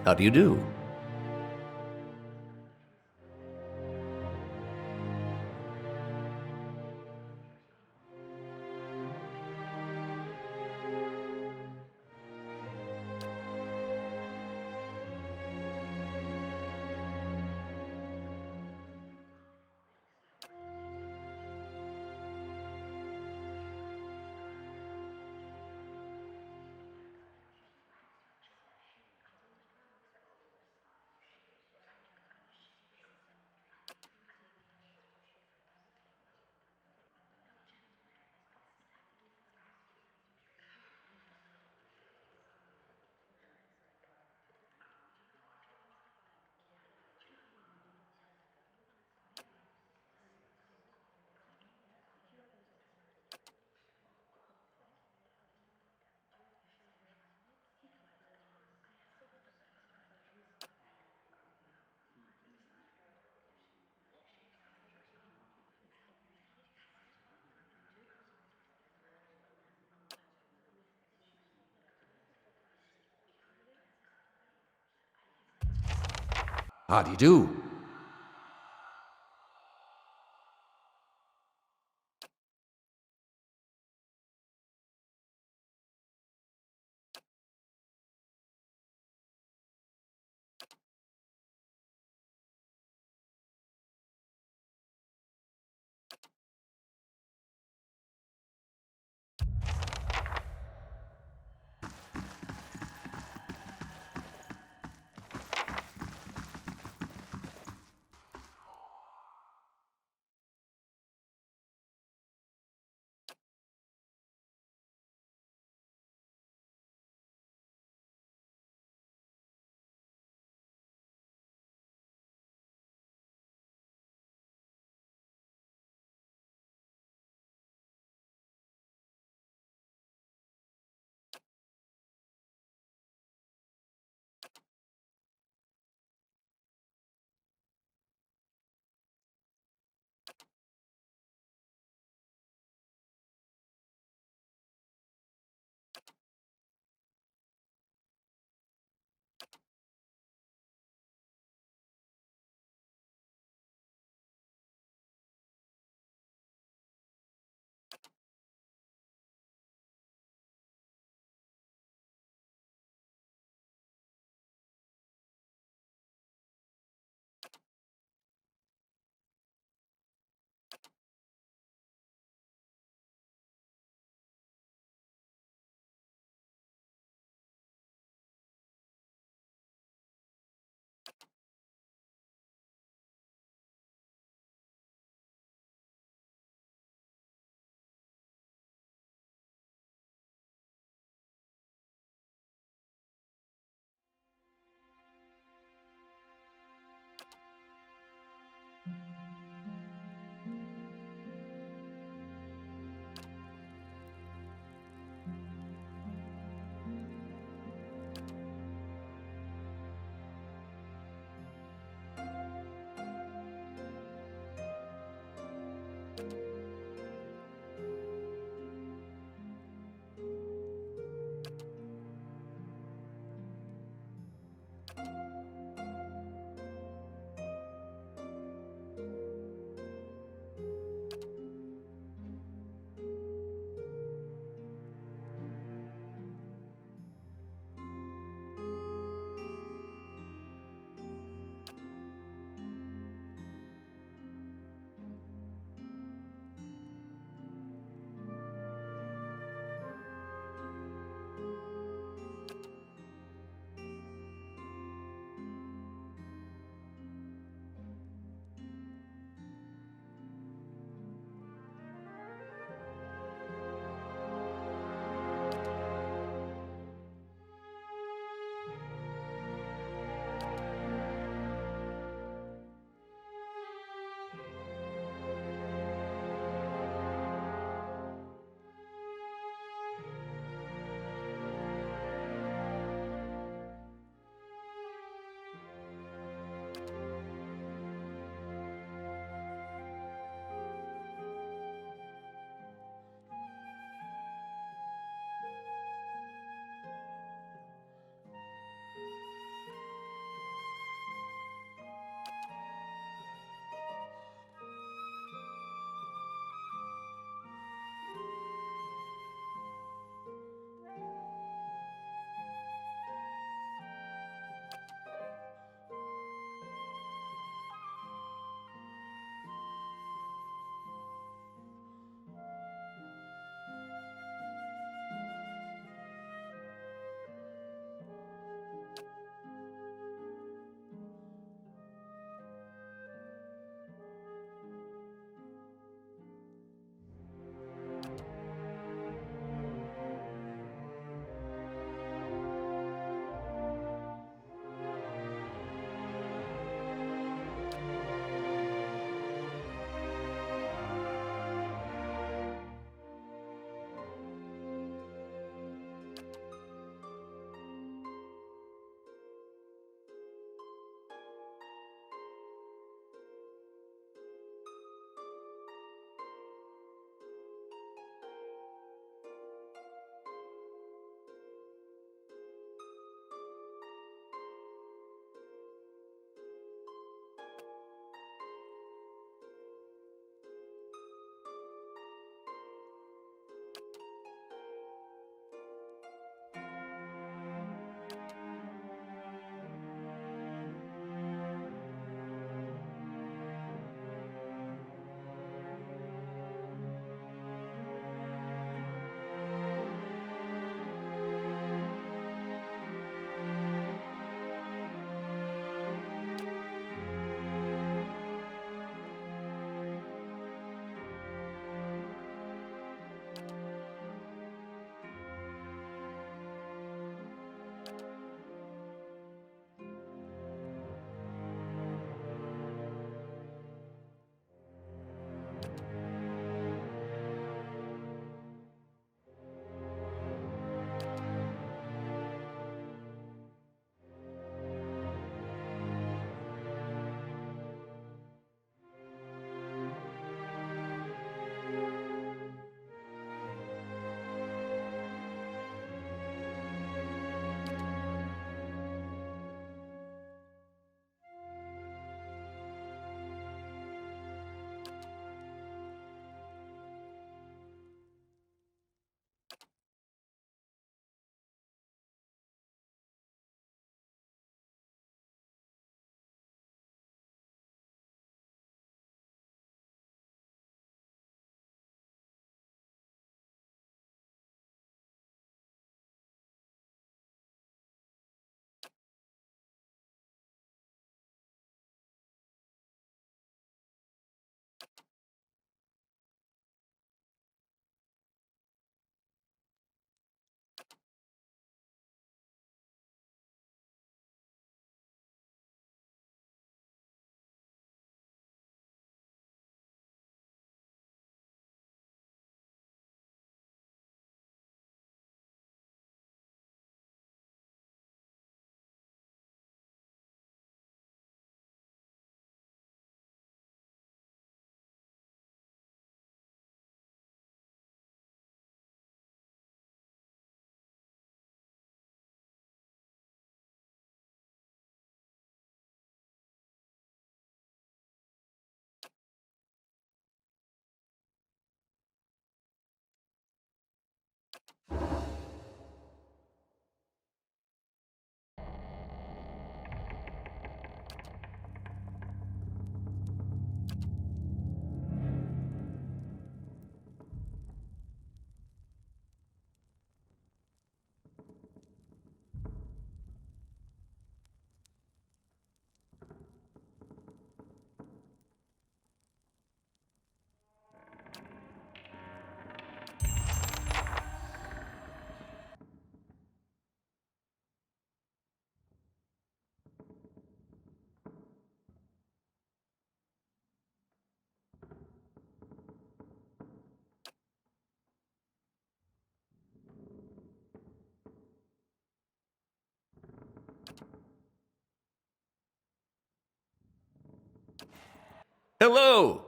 How do you do? How do you do? Hello!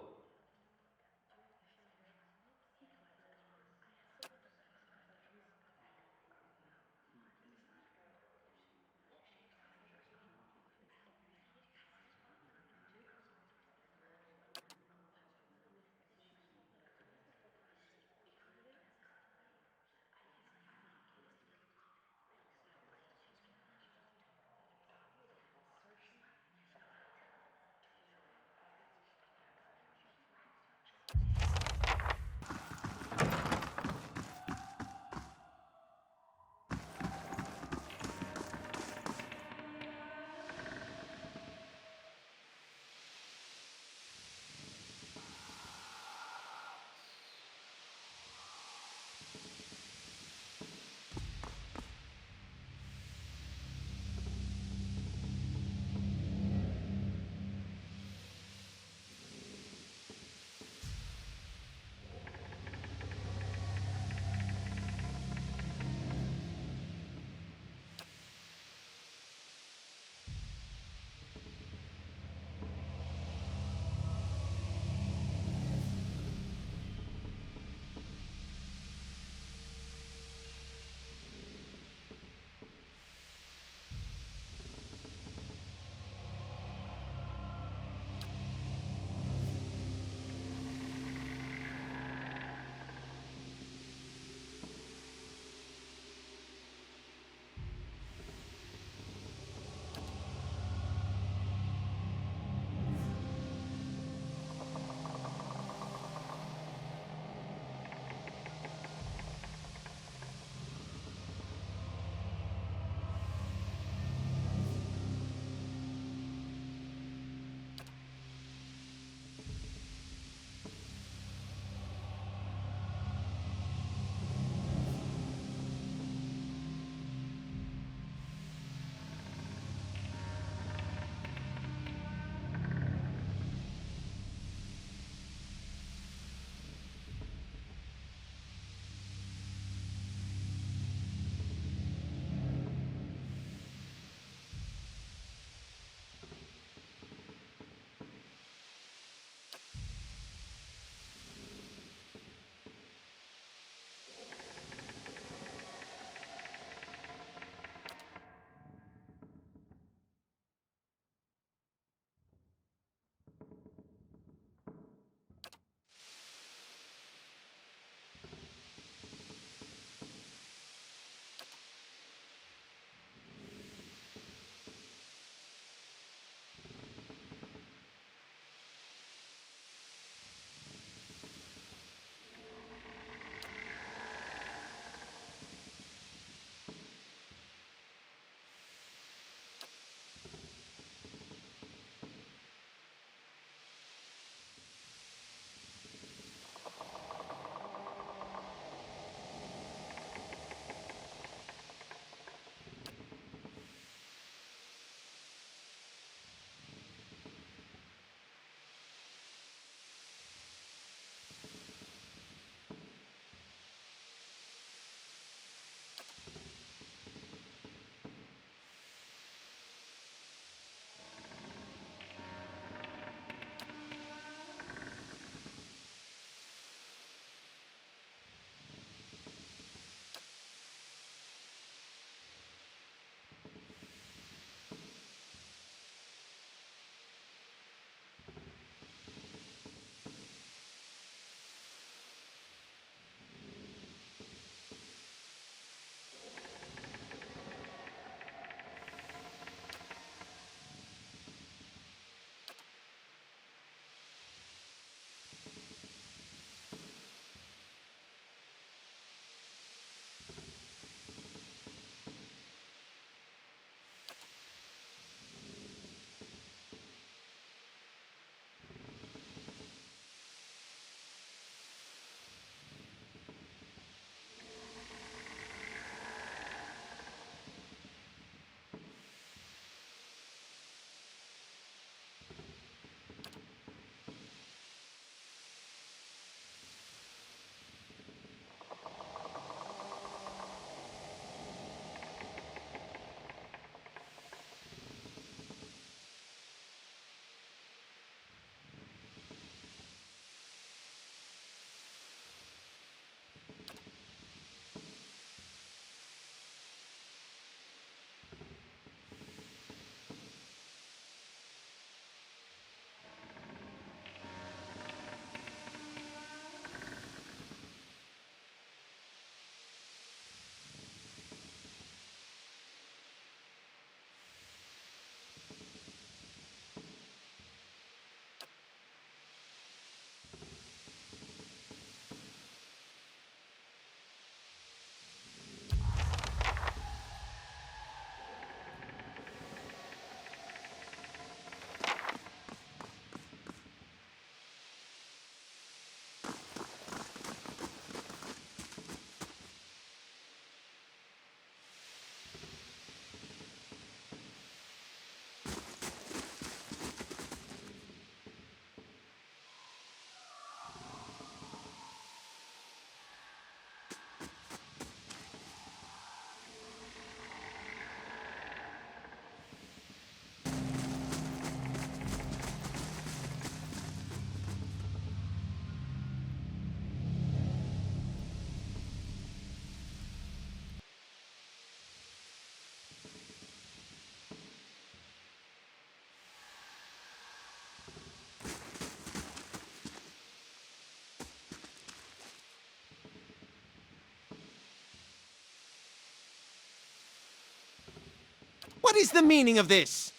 What is the meaning of this?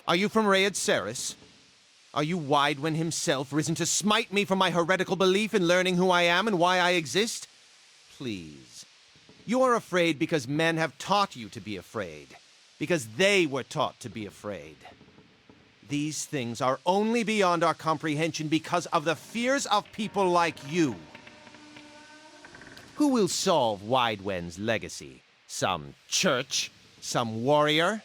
Are you from Rayed Ceres? Are you Widewen himself, risen to smite me for my heretical belief in learning who I am and why I exist? Please. You are afraid because men have taught you to be afraid. Because they were taught to be afraid. These things are only beyond our comprehension because of the fears of people like you. Who will solve Widewen's legacy? Some church? Some warrior?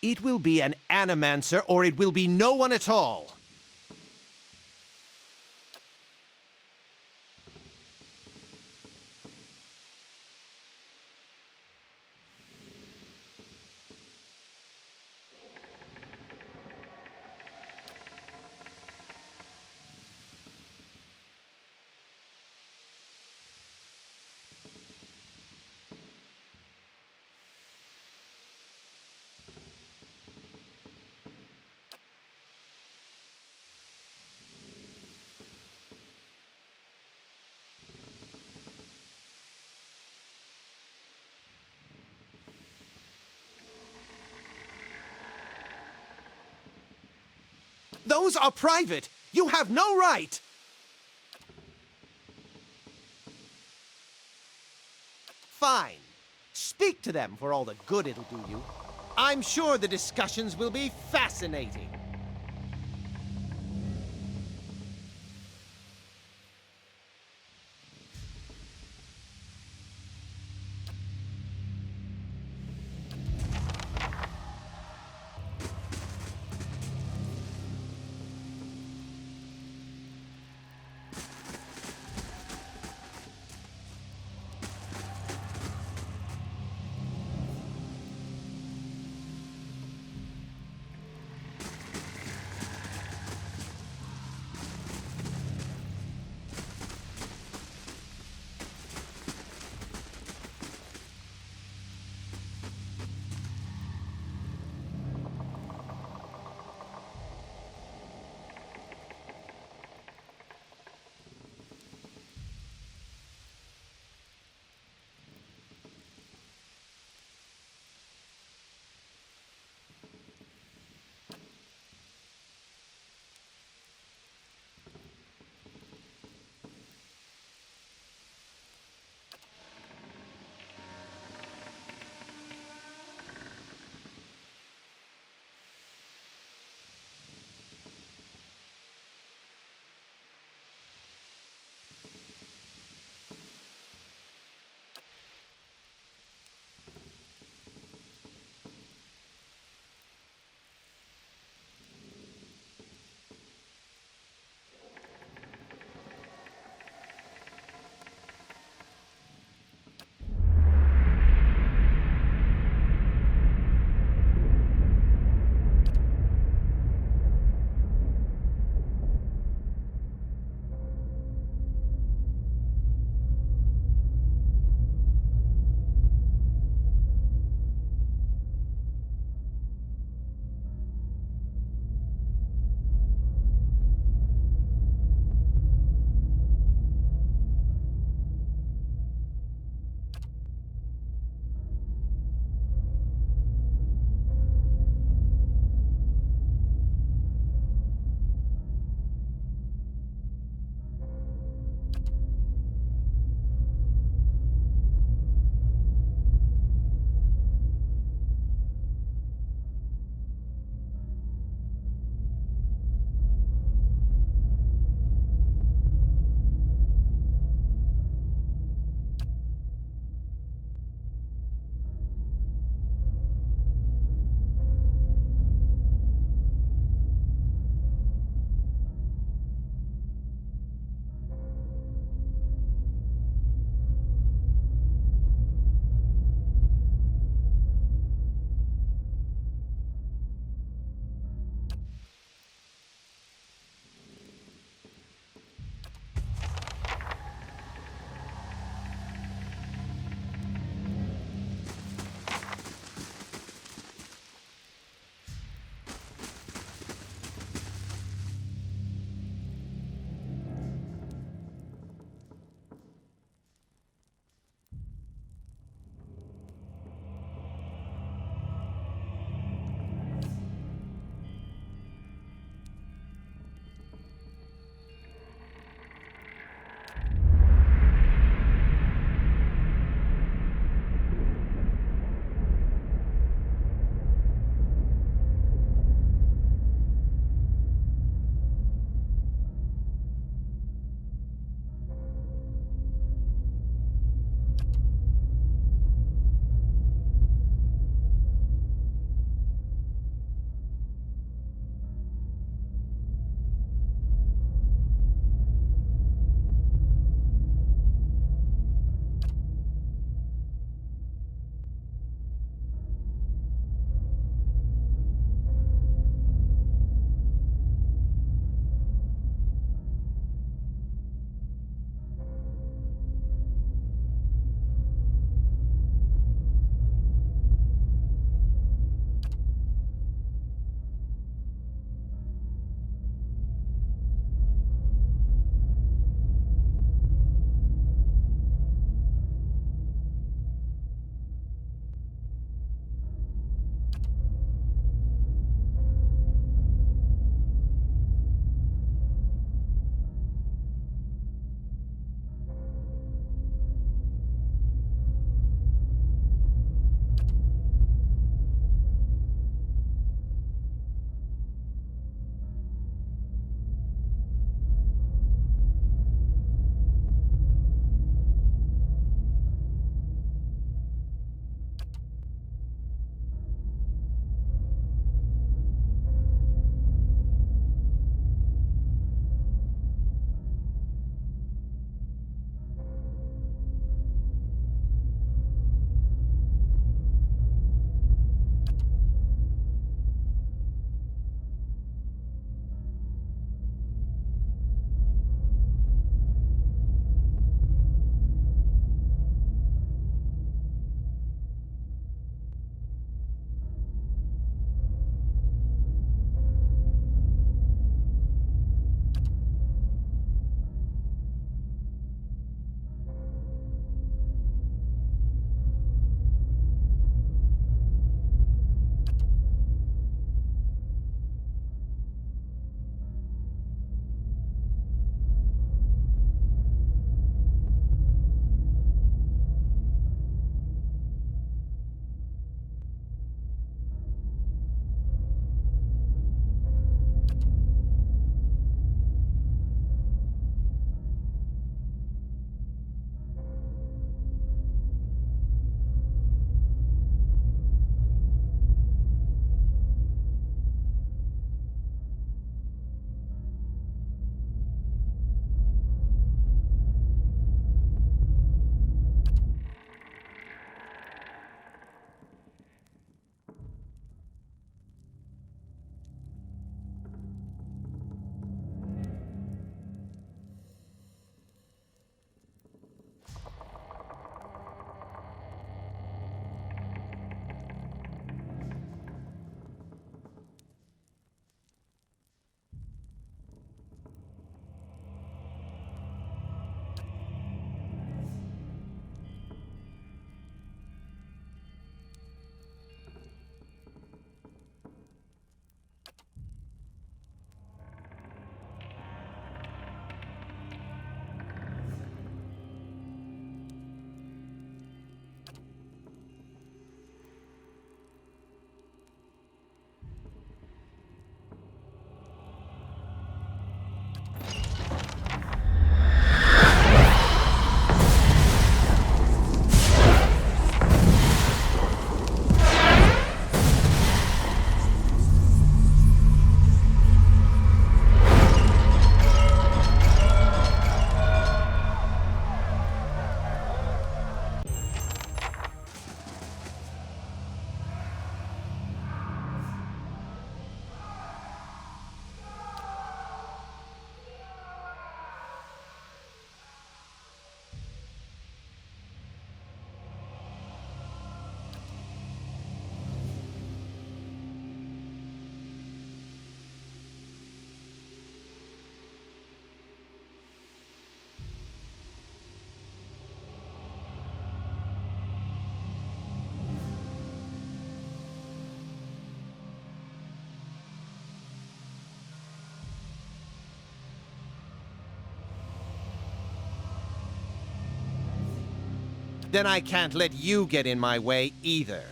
It will be an animancer, or it will be no one at all. Those are private! You have no right! Fine. Speak to them for all the good it'll do you. I'm sure the discussions will be fascinating. then I can't let you get in my way either.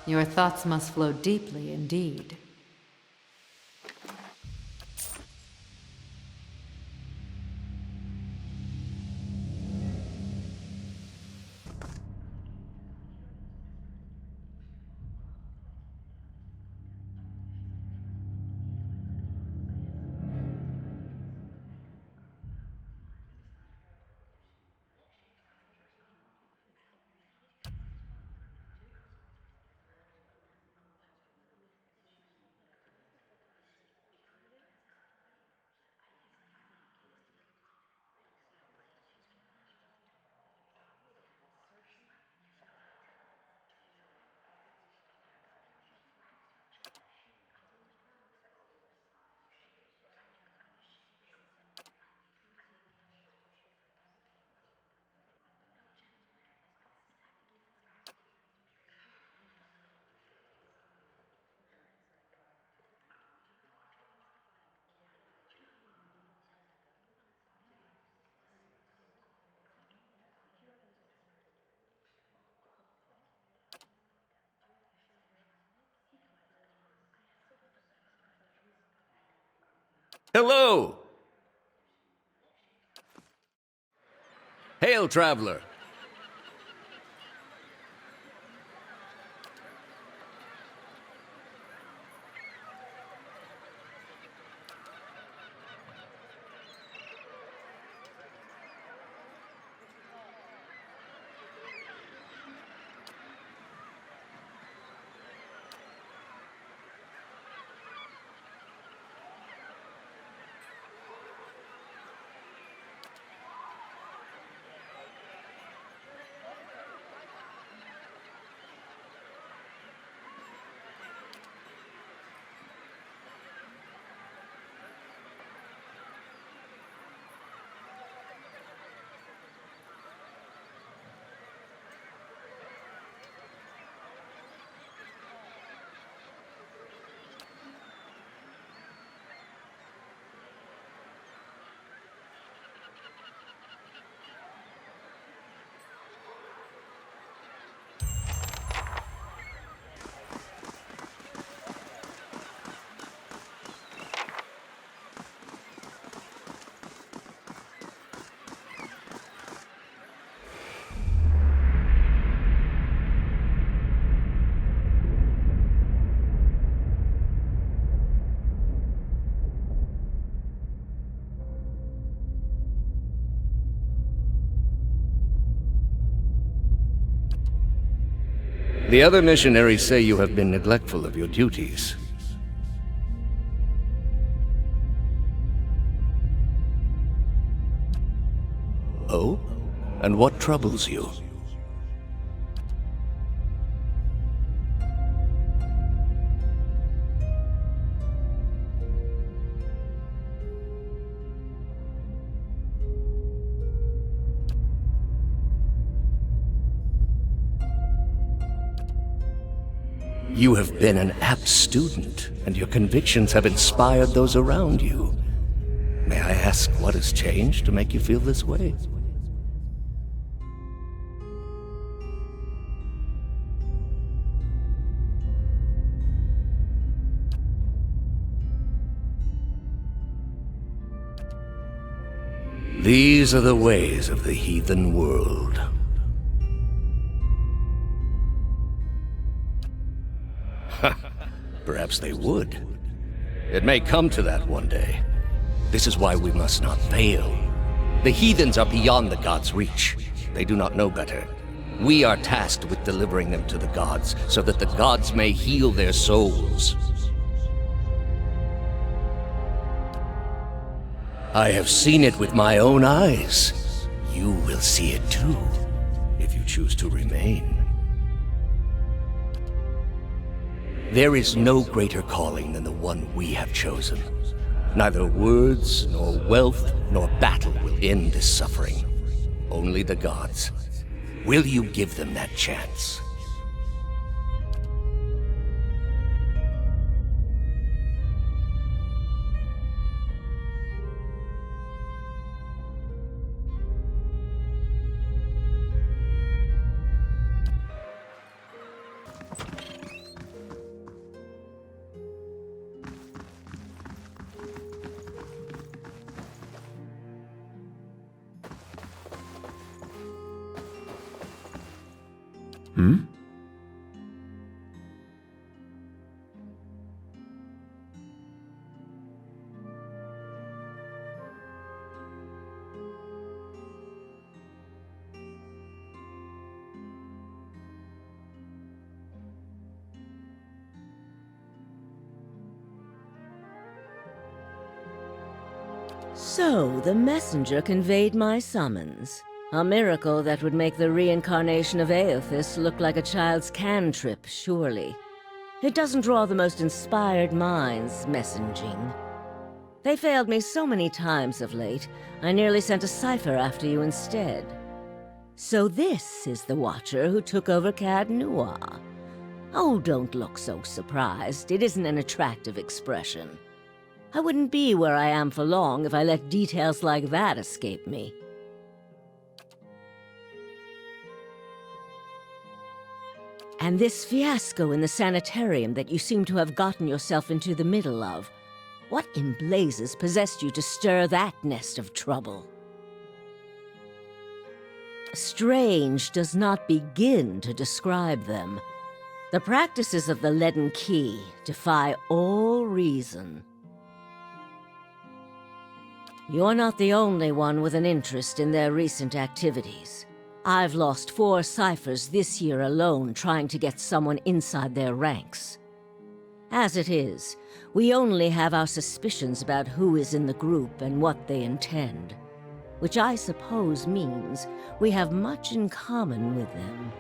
Your thoughts must flow deeply indeed. Hello! Hail, traveler! The other missionaries say you have been neglectful of your duties. Oh? And what troubles you? You have been an apt student, and your convictions have inspired those around you. May I ask what has changed to make you feel this way? These are the ways of the heathen world. Perhaps they would. It may come to that one day. This is why we must not fail. The heathens are beyond the gods' reach. They do not know better. We are tasked with delivering them to the gods, so that the gods may heal their souls. I have seen it with my own eyes. You will see it too, if you choose to remain. There is no greater calling than the one we have chosen. Neither words, nor wealth, nor battle will end this suffering. Only the gods. Will you give them that chance? So, the messenger conveyed my summons. A miracle that would make the reincarnation of Aethys look like a child's cantrip, surely. It doesn't draw the most inspired minds, messaging. They failed me so many times of late, I nearly sent a cipher after you instead. So this is the Watcher who took over Cad Noir. Oh, don't look so surprised. It isn't an attractive expression. I wouldn't be where I am for long if I let details like that escape me. And this fiasco in the sanitarium that you seem to have gotten yourself into the middle of, what in blazes possessed you to stir that nest of trouble? Strange does not begin to describe them. The practices of the Leaden Key defy all reason. You're not the only one with an interest in their recent activities. I've lost 4 ciphers this year alone trying to get someone inside their ranks. As it is, we only have our suspicions about who is in the group and what they intend, which I suppose means we have much in common with them.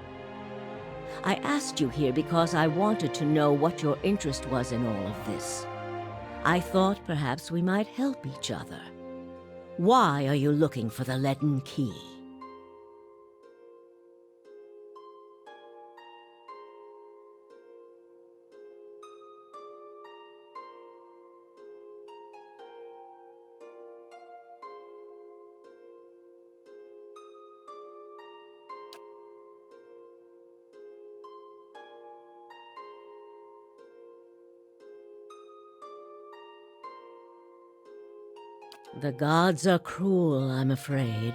I asked you here because I wanted to know what your interest was in all of this. I thought perhaps we might help each other. Why are you looking for the Leaden Key? The gods are cruel, I'm afraid.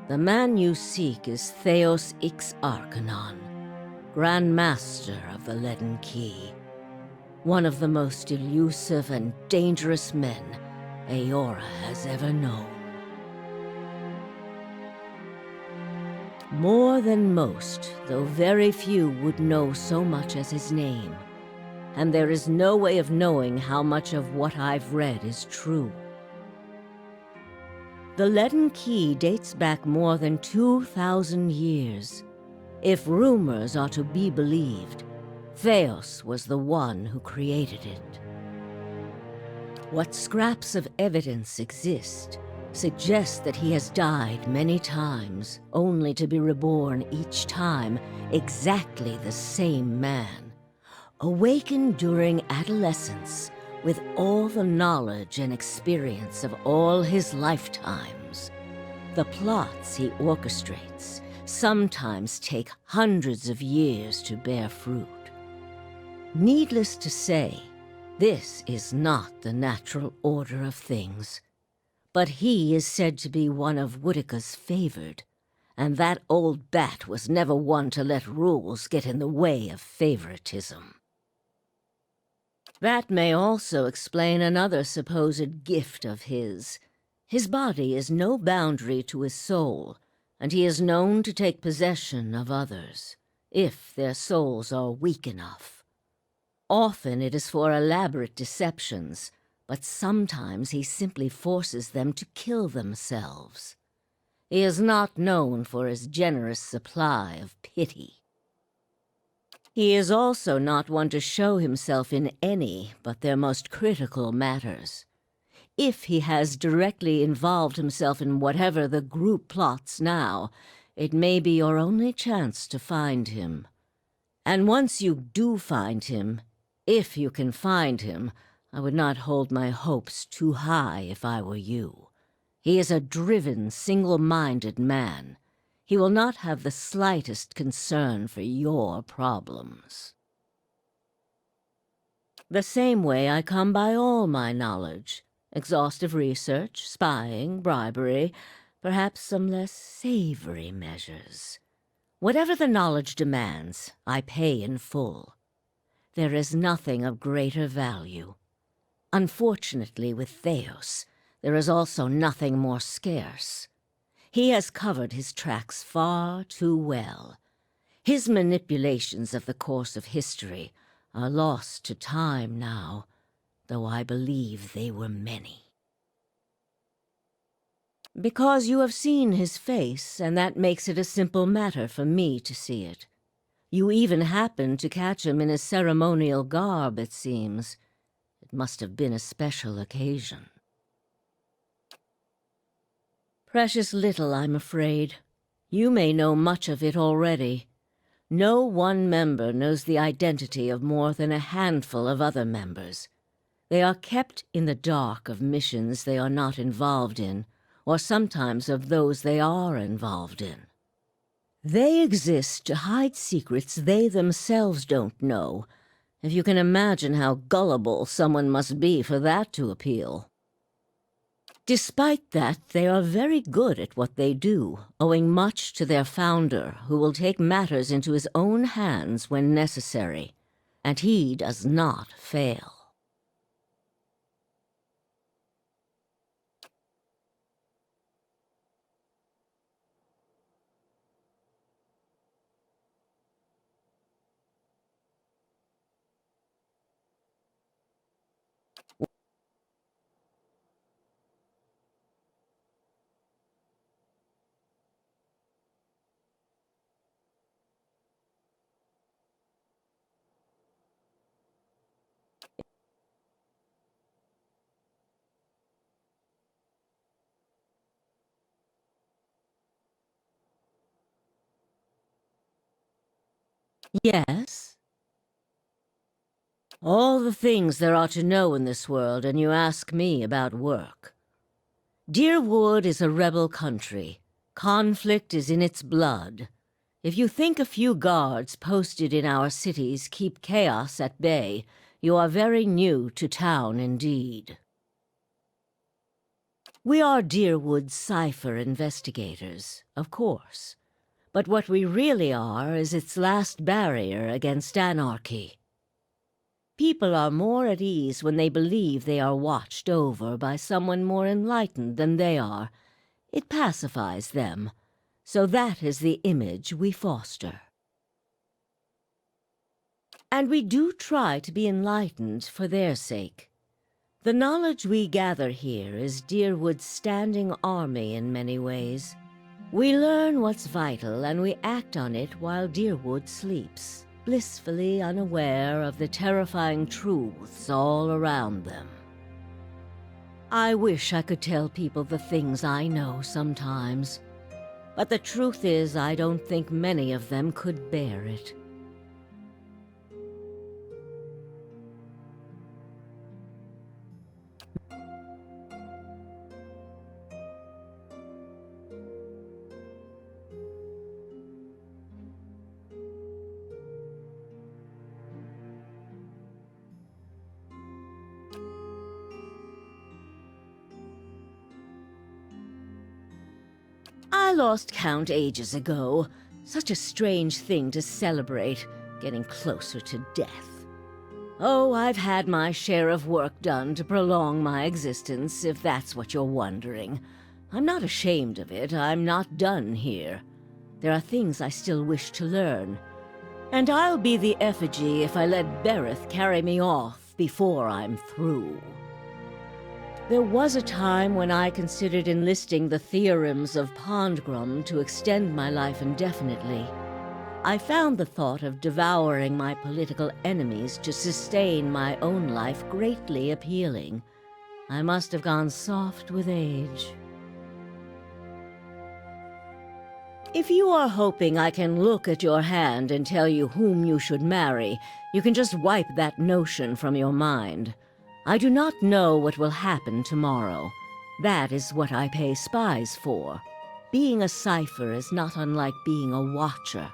The man you seek is Theos Ix Arcanon, Grand Master of the Leaden Key. One of the most elusive and dangerous men Eora has ever known. More than most, though very few would know so much as his name. And there is no way of knowing how much of what I've read is true. The Leaden Key dates back more than 2,000 years. If rumors are to be believed, Theos was the one who created it. What scraps of evidence exist suggest that he has died many times, only to be reborn each time exactly the same man. Awakened during adolescence, with all the knowledge and experience of all his lifetimes. The plots he orchestrates sometimes take hundreds of years to bear fruit. Needless to say, this is not the natural order of things. But he is said to be one of Woodica's favored, and that old bat was never one to let rules get in the way of favoritism. That may also explain another supposed gift of his. His body is no boundary to his soul, and he is known to take possession of others, if their souls are weak enough. Often it is for elaborate deceptions, but sometimes he simply forces them to kill themselves. He is not known for his generous supply of pity. He is also not one to show himself in any but their most critical matters. If he has directly involved himself in whatever the group plots now, it may be your only chance to find him. And once you do find him, if you can find him, I would not hold my hopes too high if I were you. He is a driven, single-minded man. He will not have the slightest concern for your problems. The same way I come by all my knowledge. Exhaustive research, spying, bribery, perhaps some less savory measures. Whatever the knowledge demands, I pay in full. There is nothing of greater value. Unfortunately, with Theos, there is also nothing more scarce. He has covered his tracks far too well. His manipulations of the course of history are lost to time now, though I believe they were many. Because you have seen his face, and that makes it a simple matter for me to see it. You even happened to catch him in his ceremonial garb, it seems. It must have been a special occasion. Precious little, I'm afraid. You may know much of it already. No one member knows the identity of more than a handful of other members. They are kept in the dark of missions they are not involved in, or sometimes of those they are involved in. They exist to hide secrets they themselves don't know, if you can imagine how gullible someone must be for that to appeal. Despite that, they are very good at what they do, owing much to their founder, who will take matters into his own hands when necessary, and he does not fail. Yes? All the things there are to know in this world, and you ask me about work. Deerwood is a rebel country. Conflict is in its blood. If you think a few guards posted in our cities keep chaos at bay, you are very new to town indeed. We are Deerwood's cipher investigators, of course. But what we really are is its last barrier against anarchy. People are more at ease when they believe they are watched over by someone more enlightened than they are. It pacifies them. So that is the image we foster. And we do try to be enlightened for their sake. The knowledge we gather here is Deerwood's standing army in many ways. We learn what's vital and we act on it while Deerwood sleeps, blissfully unaware of the terrifying truths all around them. I wish I could tell people the things I know sometimes, but the truth is I don't think many of them could bear it. I lost count ages ago. Such a strange thing to celebrate, getting closer to death. Oh, I've had my share of work done to prolong my existence, if that's what you're wondering. I'm not ashamed of it. I'm not done here. There are things I still wish to learn. And I'll be the effigy if I let Bereth carry me off before I'm through. There was a time when I considered enlisting the theorems of Pondgrum to extend my life indefinitely. I found the thought of devouring my political enemies to sustain my own life greatly appealing. I must have gone soft with age. If you are hoping I can look at your hand and tell you whom you should marry, you can just wipe that notion from your mind. I do not know what will happen tomorrow. That is what I pay spies for. Being a cipher is not unlike being a watcher.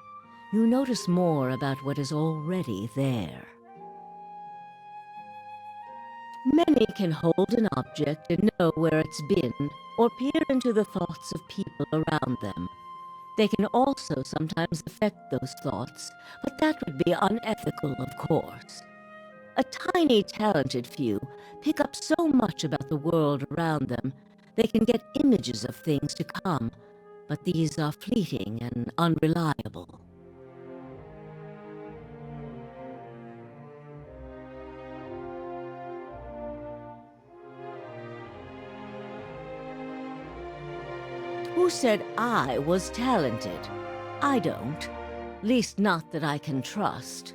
You notice more about what is already there. Many can hold an object and know where it's been, or peer into the thoughts of people around them. They can also sometimes affect those thoughts, but that would be unethical, of course. A tiny, talented few pick up so much about the world around them. They can get images of things to come, but these are fleeting and unreliable. Who said I was talented? I don't. Least not that I can trust.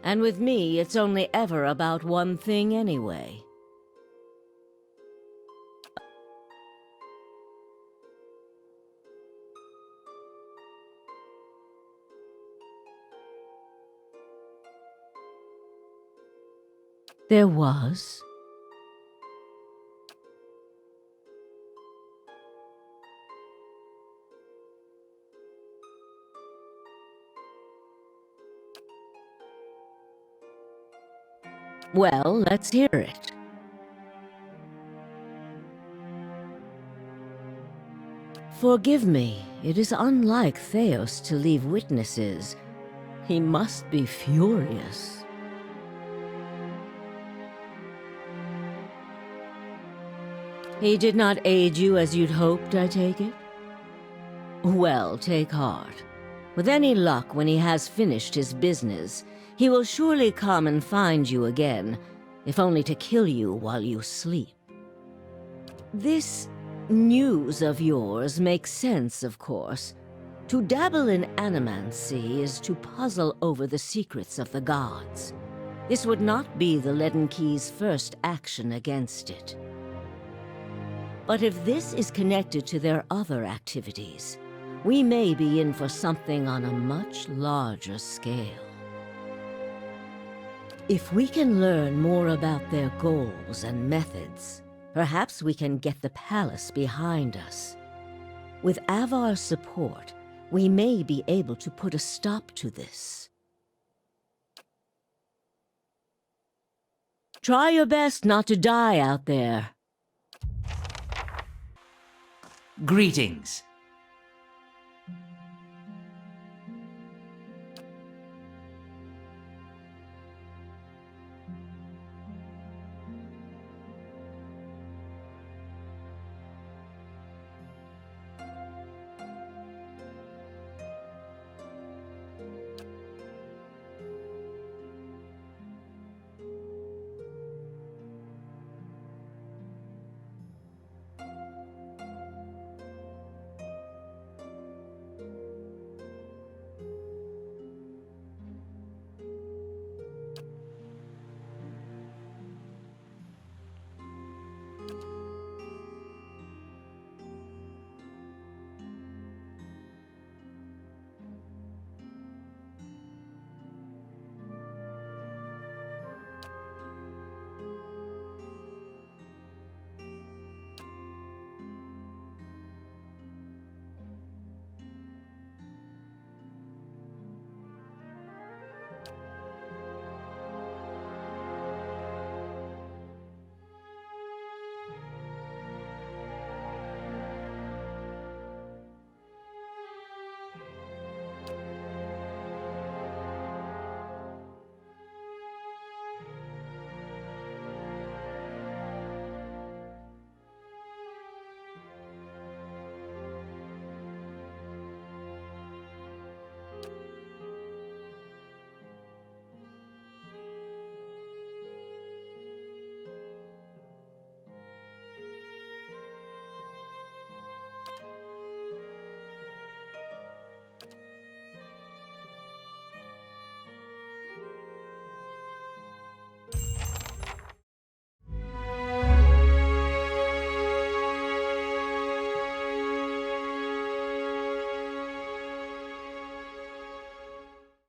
And with me, it's only ever about one thing anyway. There was. Well, let's hear it. Forgive me, it is unlike Theos to leave witnesses. He must be furious. He did not aid you as you'd hoped, I take it? Well, take heart. With any luck, when he has finished his business, he will surely come and find you again, if only to kill you while you sleep. This news of yours makes sense, of course. To dabble in animancy is to puzzle over the secrets of the gods. This would not be the Leaden Key's first action against it. But if this is connected to their other activities, we may be in for something on a much larger scale. If we can learn more about their goals and methods, perhaps we can get the palace behind us. With Avar's support, we may be able to put a stop to this. Try your best not to die out there. Greetings.